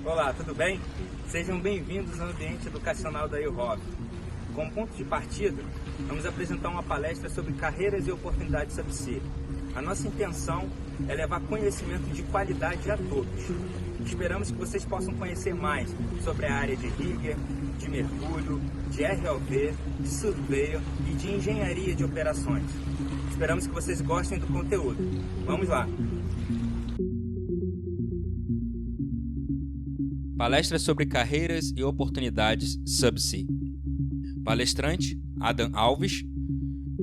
Olá, tudo bem? Sejam bem-vindos ao ambiente educacional da UHOV. Como ponto de partida, vamos apresentar uma palestra sobre carreiras e oportunidades subsea. A nossa intenção é levar conhecimento de qualidade a todos. Esperamos que vocês possam conhecer mais sobre a área de rigger, de mergulho, de ROV, de surveio e de engenharia de operações. Esperamos que vocês gostem do conteúdo. Vamos lá! Palestra sobre carreiras e oportunidades subsea. Palestrante, Adam Alves.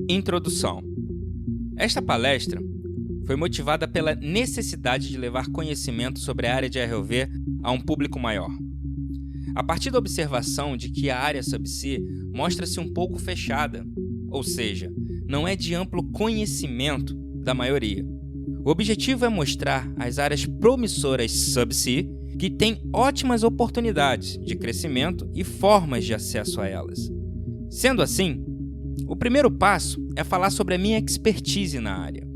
Introdução. Esta palestra foi motivada pela necessidade de levar conhecimento sobre a área de ROV a um público maior. A partir da observação de que a área subsea mostra-se um pouco fechada, ou seja, não é de amplo conhecimento da maioria. O objetivo é mostrar as áreas promissoras subsea que têm ótimas oportunidades de crescimento e formas de acesso a elas. Sendo assim, o primeiro passo é falar sobre a minha expertise na área.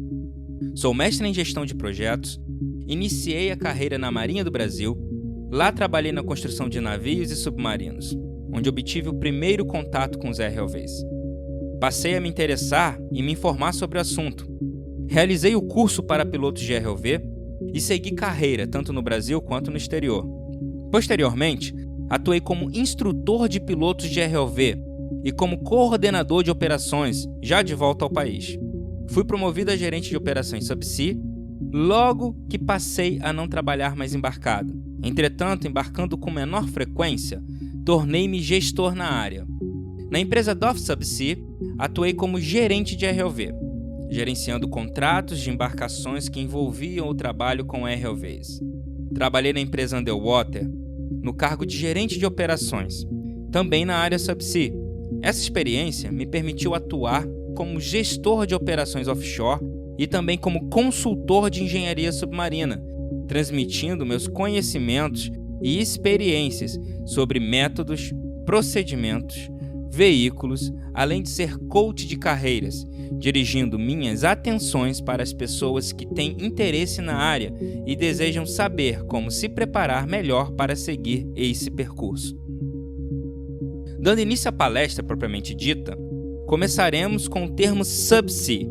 Sou mestre em gestão de projetos, iniciei a carreira na Marinha do Brasil, lá trabalhei na construção de navios e submarinos, onde obtive o primeiro contato com os ROVs. Passei a me interessar e me informar sobre o assunto. Realizei o curso para pilotos de ROV e segui carreira tanto no Brasil quanto no exterior. Posteriormente, atuei como instrutor de pilotos de ROV e como coordenador de operações, já de volta ao país. Fui promovido a gerente de operações subsea, logo que passei a não trabalhar mais embarcado. Entretanto, embarcando com menor frequência, tornei-me gestor na área. Na empresa DOF Subsea, atuei como gerente de ROV, gerenciando contratos de embarcações que envolviam o trabalho com ROVs. Trabalhei na empresa Underwater, no cargo de gerente de operações, também na área subsea. Essa experiência me permitiu atuar como gestor de operações offshore e também como consultor de engenharia submarina, transmitindo meus conhecimentos e experiências sobre métodos, procedimentos, veículos, além de ser coach de carreiras, dirigindo minhas atenções para as pessoas que têm interesse na área e desejam saber como se preparar melhor para seguir esse percurso. Dando início à palestra propriamente dita, começaremos com o termo subsea.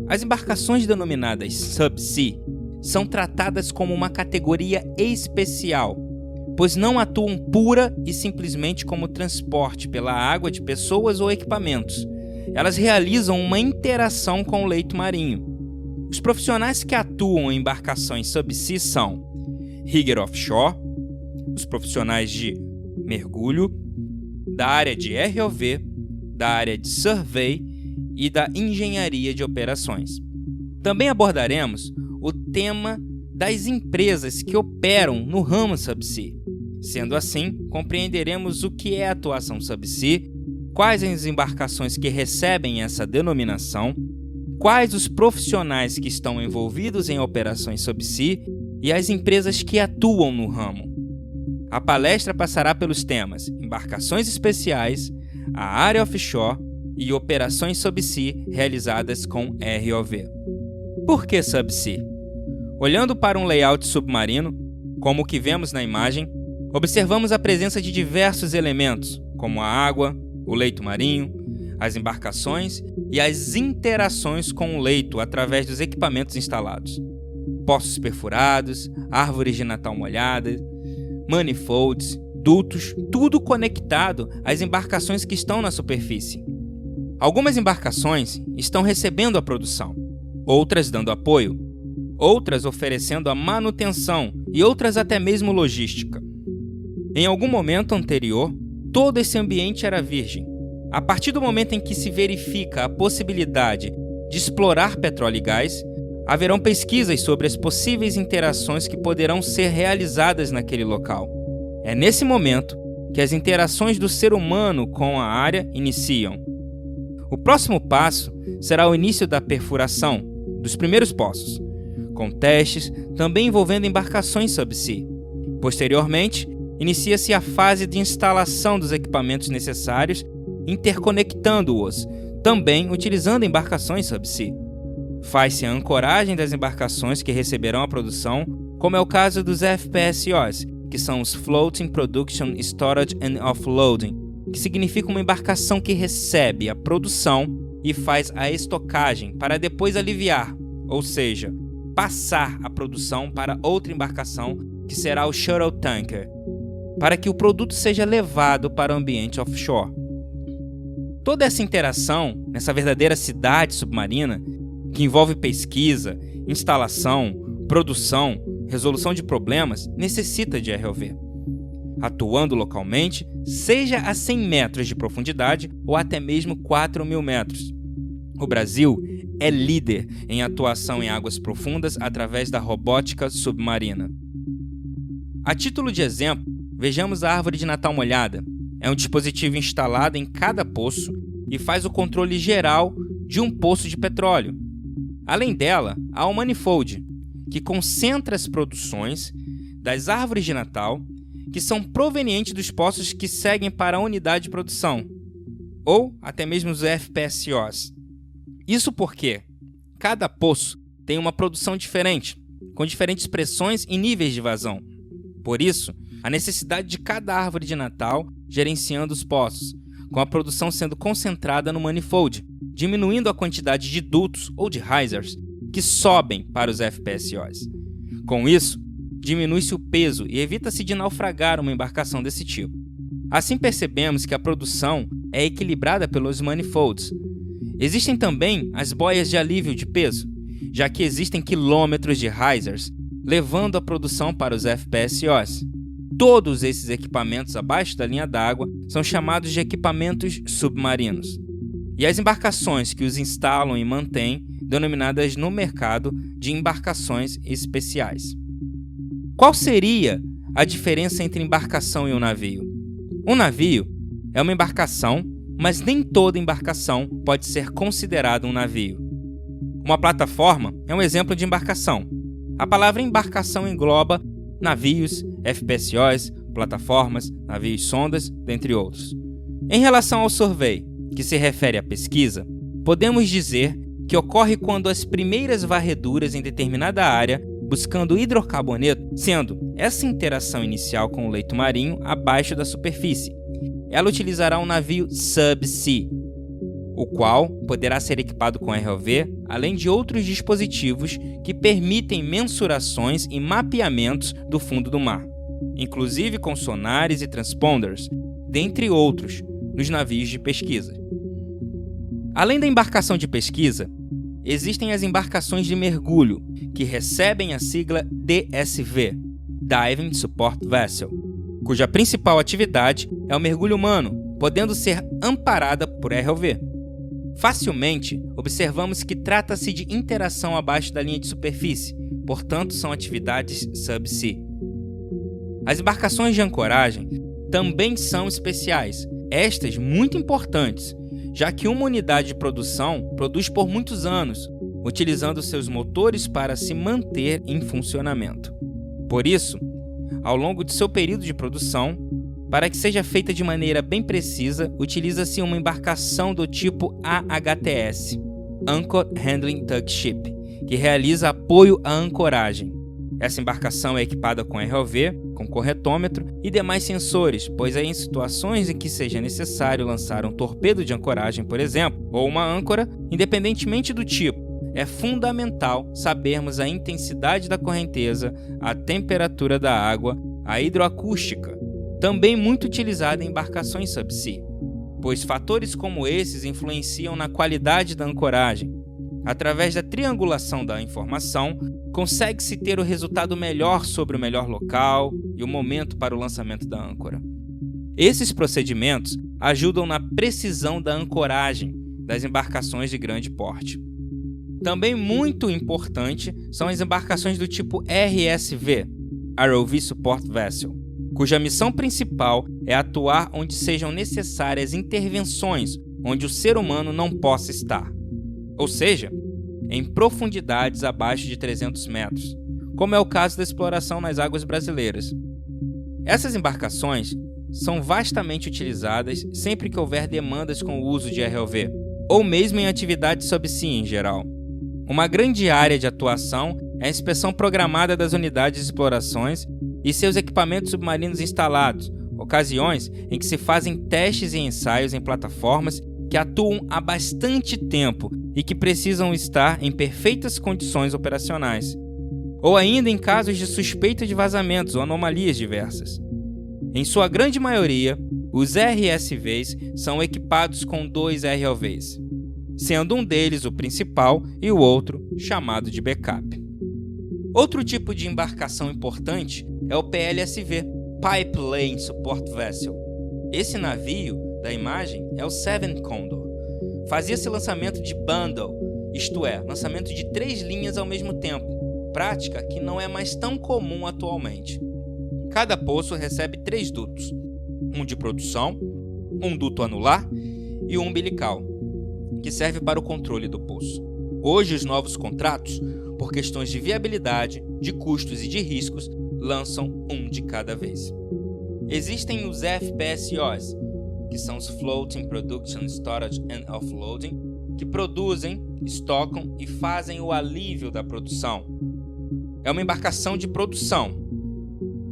As embarcações denominadas subsea são tratadas como uma categoria especial, pois não atuam pura e simplesmente como transporte pela água de pessoas ou equipamentos. Elas realizam uma interação com o leito marinho. Os profissionais que atuam em embarcações subsea são rigger offshore, os profissionais de mergulho, da área de ROV, da área de survey e da engenharia de operações. Também abordaremos o tema das empresas que operam no ramo subsea. Sendo assim, compreenderemos o que é atuação subsea, quais as embarcações que recebem essa denominação, quais os profissionais que estão envolvidos em operações subsea e as empresas que atuam no ramo. A palestra passará pelos temas embarcações especiais, a área offshore e operações subsea realizadas com ROV. Por que subsea? Olhando para um layout submarino, como o que vemos na imagem, observamos a presença de diversos elementos, como a água, o leito marinho, as embarcações e as interações com o leito através dos equipamentos instalados. Poços perfurados, árvores de Natal molhadas, manifolds, dutos, tudo conectado às embarcações que estão na superfície. Algumas embarcações estão recebendo a produção, outras dando apoio, outras oferecendo a manutenção e outras até mesmo logística. Em algum momento anterior, todo esse ambiente era virgem. A partir do momento em que se verifica a possibilidade de explorar petróleo e gás, haverão pesquisas sobre as possíveis interações que poderão ser realizadas naquele local. É nesse momento que as interações do ser humano com a área iniciam. O próximo passo será o início da perfuração dos primeiros poços, com testes também envolvendo embarcações subsea. Posteriormente, inicia-se a fase de instalação dos equipamentos necessários, interconectando-os, também utilizando embarcações subsea. Faz-se a ancoragem das embarcações que receberão a produção, como é o caso dos FPSOs, que que são os Floating Production, Storage and Offloading, que significa uma embarcação que recebe a produção e faz a estocagem para depois aliviar, ou seja, passar a produção para outra embarcação, que será o Shuttle Tanker, para que o produto seja levado para o ambiente offshore. Toda essa interação nessa verdadeira cidade submarina, que envolve pesquisa, instalação, produção, resolução de problemas, necessita de ROV. Atuando localmente, seja a 100 metros de profundidade ou até mesmo 4.000 metros. O Brasil é líder em atuação em águas profundas através da robótica submarina. A título de exemplo, vejamos a árvore de Natal molhada. É um dispositivo instalado em cada poço e faz o controle geral de um poço de petróleo. Além dela, há o Manifold, que concentra as produções das árvores de Natal que são provenientes dos poços que seguem para a unidade de produção, ou até mesmo os FPSOs. Isso porque cada poço tem uma produção diferente, com diferentes pressões e níveis de vazão. Por isso, a necessidade de cada árvore de Natal gerenciando os poços, com a produção sendo concentrada no Manifold, diminuindo a quantidade de dutos ou de risers que sobem para os FPSOs. Com isso, diminui-se o peso e evita-se de naufragar uma embarcação desse tipo. Assim percebemos que a produção é equilibrada pelos manifolds. Existem também as boias de alívio de peso, já que existem quilômetros de risers, levando a produção para os FPSOs. Todos esses equipamentos abaixo da linha d'água são chamados de equipamentos submarinos. E as embarcações que os instalam e mantêm, denominadas no mercado de embarcações especiais. Qual seria a diferença entre embarcação e um navio? Um navio é uma embarcação, mas nem toda embarcação pode ser considerada um navio. Uma plataforma é um exemplo de embarcação. A palavra embarcação engloba navios, FPSOs, plataformas, navios sondas, dentre outros. Em relação ao survey, que se refere à pesquisa, podemos dizer que ocorre quando as primeiras varreduras em determinada área buscando hidrocarboneto, sendo essa interação inicial com o leito marinho abaixo da superfície. Ela utilizará um navio subsea, o qual poderá ser equipado com ROV, além de outros dispositivos que permitem mensurações e mapeamentos do fundo do mar, inclusive com sonares e transponders, dentre outros, nos navios de pesquisa. Além da embarcação de pesquisa, existem as embarcações de mergulho, que recebem a sigla DSV, Diving Support Vessel, cuja principal atividade é o mergulho humano, podendo ser amparada por ROV. Facilmente, observamos que trata-se de interação abaixo da linha de superfície, portanto são atividades subsea. As embarcações de ancoragem também são especiais, estas muito importantes, já que uma unidade de produção produz por muitos anos, utilizando seus motores para se manter em funcionamento. Por isso, ao longo de seu período de produção, para que seja feita de maneira bem precisa, utiliza-se uma embarcação do tipo AHTS, Anchor Handling Tug Ship, que realiza apoio à ancoragem. Essa embarcação é equipada com ROV, com corretômetro e demais sensores, pois em situações em que seja necessário lançar um torpedo de ancoragem, por exemplo, ou uma âncora, independentemente do tipo, é fundamental sabermos a intensidade da correnteza, a temperatura da água, a hidroacústica, também muito utilizada em embarcações subsea, pois fatores como esses influenciam na qualidade da ancoragem. Através da triangulação da informação, consegue-se ter o resultado melhor sobre o melhor local e o momento para o lançamento da âncora. Esses procedimentos ajudam na precisão da ancoragem das embarcações de grande porte. Também muito importante são as embarcações do tipo RSV, ROV Support Vessel, cuja missão principal é atuar onde sejam necessárias intervenções onde o ser humano não possa estar, ou seja, em profundidades abaixo de 300 metros, como é o caso da exploração nas águas brasileiras. Essas embarcações são vastamente utilizadas sempre que houver demandas com o uso de ROV, ou mesmo em atividades subsea em geral. Uma grande área de atuação é a inspeção programada das unidades de explorações e seus equipamentos submarinos instalados, ocasiões em que se fazem testes e ensaios em plataformas que atuam há bastante tempo e que precisam estar em perfeitas condições operacionais, ou ainda em casos de suspeita de vazamentos ou anomalias diversas. Em sua grande maioria, os RSVs são equipados com 2 ROVs, sendo um deles o principal e o outro chamado de backup. Outro tipo de embarcação importante é o PLSV, Pipeline Support Vessel. Esse navio da imagem é o Seven Condor. Fazia-se lançamento de bundle, isto é, lançamento de 3 linhas ao mesmo tempo, prática que não é mais tão comum atualmente. Cada poço recebe 3 dutos, um de produção, um duto anular e um umbilical, que serve para o controle do poço. Hoje, os novos contratos, por questões de viabilidade, de custos e de riscos, lançam um de cada vez. Existem os FPSOs, que são os Floating Production, Storage and Offloading, que produzem, estocam e fazem o alívio da produção. É uma embarcação de produção.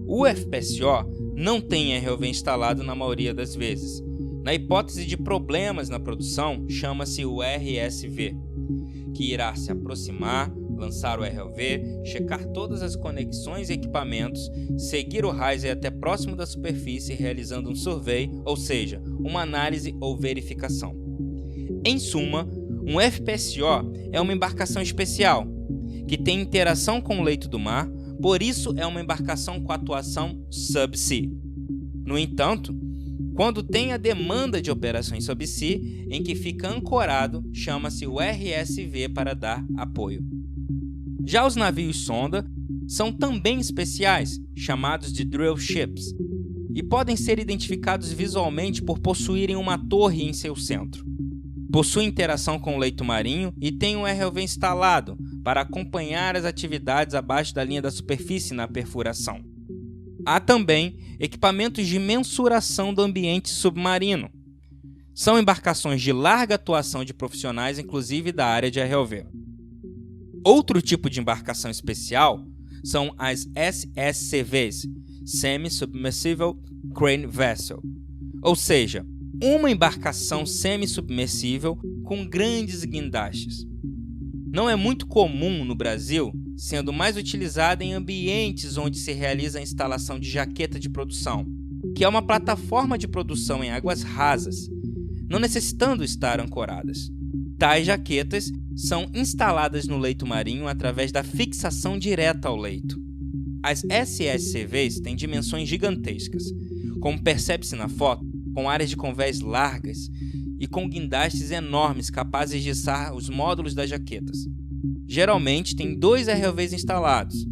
O FPSO não tem ROV instalado na maioria das vezes. Na hipótese de problemas na produção, chama-se o RSV, que irá se aproximar, lançar o ROV, checar todas as conexões e equipamentos, seguir o riser até próximo da superfície realizando um survey, ou seja, uma análise ou verificação. Em suma, um FPSO é uma embarcação especial, que tem interação com o leito do mar, por isso é uma embarcação com atuação subsea. No entanto, quando tem a demanda de operações subsea, em que fica ancorado, chama-se o RSV para dar apoio. Já os navios sonda são também especiais, chamados de drill ships, e podem ser identificados visualmente por possuírem uma torre em seu centro. Possuem interação com o leito marinho e têm um ROV instalado para acompanhar as atividades abaixo da linha da superfície na perfuração. Há também equipamentos de mensuração do ambiente submarino. São embarcações de larga atuação de profissionais, inclusive da área de ROV. Outro tipo de embarcação especial são as SSCVs, Semi-Submersible Crane Vessel, ou seja, uma embarcação semi-submersível com grandes guindastes. Não é muito comum no Brasil, sendo mais utilizada em ambientes onde se realiza a instalação de jaqueta de produção, que é uma plataforma de produção em águas rasas, não necessitando estar ancoradas. Tais jaquetas são instaladas no leito marinho através da fixação direta ao leito. As SSCVs têm dimensões gigantescas, como percebe-se na foto, com áreas de convés largas e com guindastes enormes capazes de içar os módulos das jaquetas. Geralmente tem 2 ROVs instalados.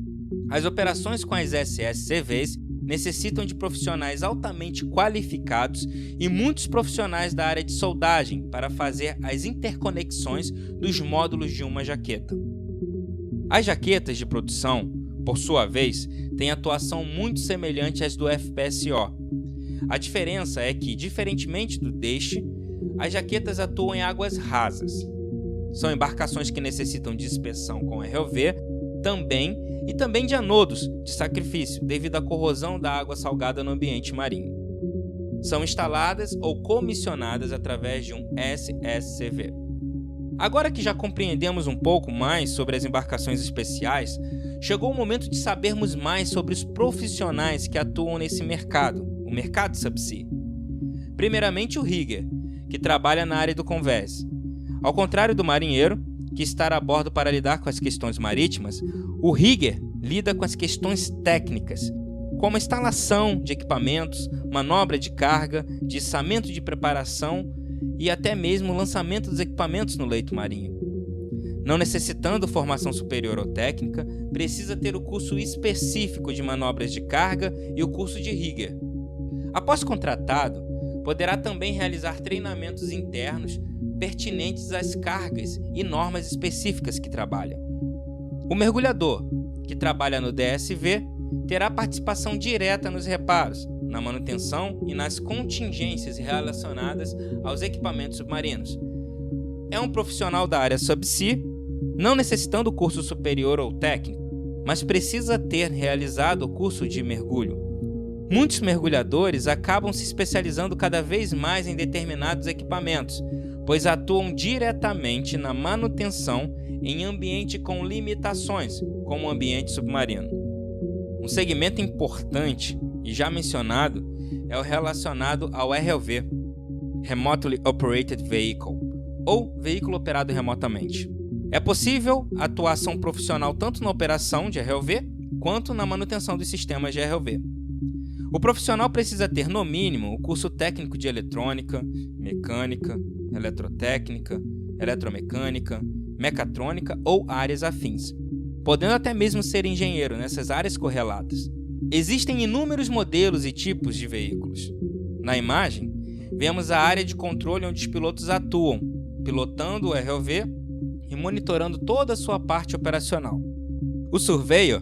As operações com as SSCVs necessitam de profissionais altamente qualificados e muitos profissionais da área de soldagem para fazer as interconexões dos módulos de uma jaqueta. As jaquetas de produção, por sua vez, têm atuação muito semelhante às do FPSO. A diferença é que, diferentemente do deixe, as jaquetas atuam em águas rasas. São embarcações que necessitam de inspeção com ROV e também de anodos de sacrifício devido à corrosão da água salgada no ambiente marinho. São instaladas ou comissionadas através de um SSCV. Agora que já compreendemos um pouco mais sobre as embarcações especiais, chegou o momento de sabermos mais sobre os profissionais que atuam nesse mercado, o mercado subsea. Primeiramente, o rigger, que trabalha na área do convés. Ao contrário do marinheiro, que está a bordo para lidar com as questões marítimas, o rigger lida com as questões técnicas, como a instalação de equipamentos, manobra de carga, de içamento de preparação e até mesmo o lançamento dos equipamentos no leito marinho. Não necessitando formação superior ou técnica, precisa ter o curso específico de manobras de carga e o curso de rigger. Após contratado, poderá também realizar treinamentos internos pertinentes às cargas e normas específicas que trabalham. O mergulhador, que trabalha no DSV, terá participação direta nos reparos, na manutenção e nas contingências relacionadas aos equipamentos submarinos. É um profissional da área subsea, não necessitando curso superior ou técnico, mas precisa ter realizado o curso de mergulho. Muitos mergulhadores acabam se especializando cada vez mais em determinados equipamentos, pois atuam diretamente na manutenção em ambiente com limitações, como o ambiente submarino. Um segmento importante e já mencionado é o relacionado ao ROV, Remotely Operated Vehicle, ou veículo operado remotamente. É possível a atuação profissional tanto na operação de ROV quanto na manutenção dos sistemas de ROV. O profissional precisa ter, no mínimo, o curso técnico de eletrônica, mecânica, eletrotécnica, eletromecânica, mecatrônica ou áreas afins, podendo até mesmo ser engenheiro nessas áreas correlatas. Existem inúmeros modelos e tipos de veículos. Na imagem, vemos a área de controle onde os pilotos atuam, pilotando o ROV e monitorando toda a sua parte operacional. O surveyor,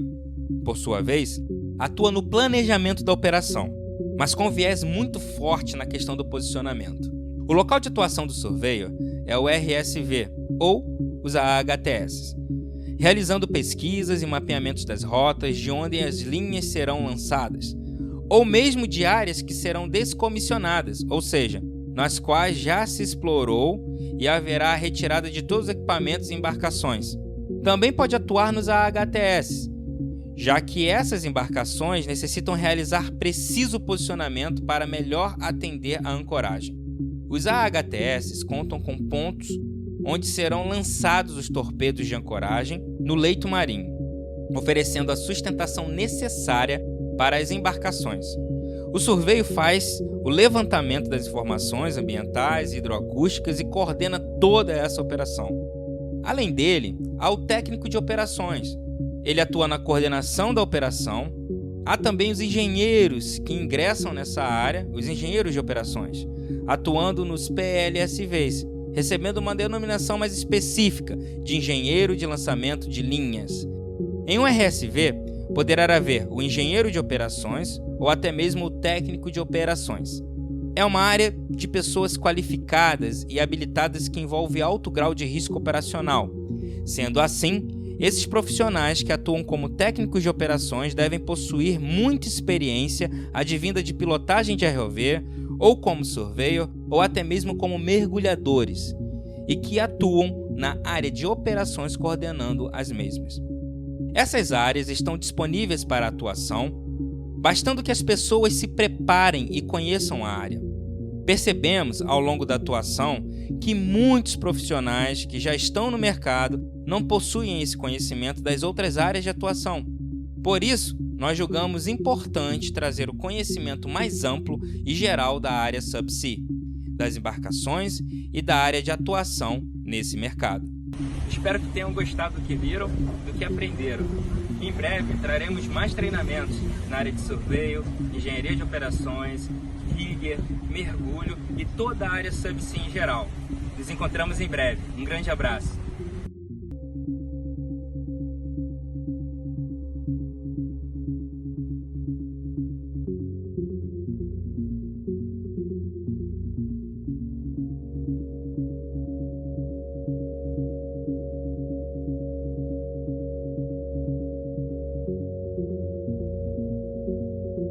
por sua vez, atua no planejamento da operação, mas com viés muito forte na questão do posicionamento. O local de atuação do surveyor é o RSV, ou os AHTS, realizando pesquisas e mapeamentos das rotas de onde as linhas serão lançadas, ou mesmo de áreas que serão descomissionadas, ou seja, nas quais já se explorou e haverá a retirada de todos os equipamentos e embarcações. Também pode atuar nos AHTS, já que essas embarcações necessitam realizar preciso posicionamento para melhor atender a ancoragem. Os AHTS contam com pontos onde serão lançados os torpedos de ancoragem no leito marinho, oferecendo a sustentação necessária para as embarcações. O surveio faz o levantamento das informações ambientais e hidroacústicas e coordena toda essa operação. Além dele, há o técnico de operações. Ele atua na coordenação da operação. Há também os engenheiros que ingressam nessa área, os engenheiros de operações, atuando nos PLSVs, recebendo uma denominação mais específica de engenheiro de lançamento de linhas. Em um RSV, poderá haver o engenheiro de operações ou até mesmo o técnico de operações. É uma área de pessoas qualificadas e habilitadas que envolve alto grau de risco operacional. Sendo assim, esses profissionais que atuam como técnicos de operações devem possuir muita experiência advinda de pilotagem de ROV, ou como surveyor, ou até mesmo como mergulhadores, e que atuam na área de operações coordenando as mesmas. Essas áreas estão disponíveis para atuação, bastando que as pessoas se preparem e conheçam a área. Percebemos, ao longo da atuação, que muitos profissionais que já estão no mercado não possuem esse conhecimento das outras áreas de atuação. Por isso, nós julgamos importante trazer o conhecimento mais amplo e geral da área subsea, das embarcações e da área de atuação nesse mercado. Espero que tenham gostado do que viram, do que aprenderam. Em breve traremos mais treinamentos na área de surveio, engenharia de operações, rigger, mergulho e toda a área subsea em geral. Nos encontramos em breve. Um grande abraço.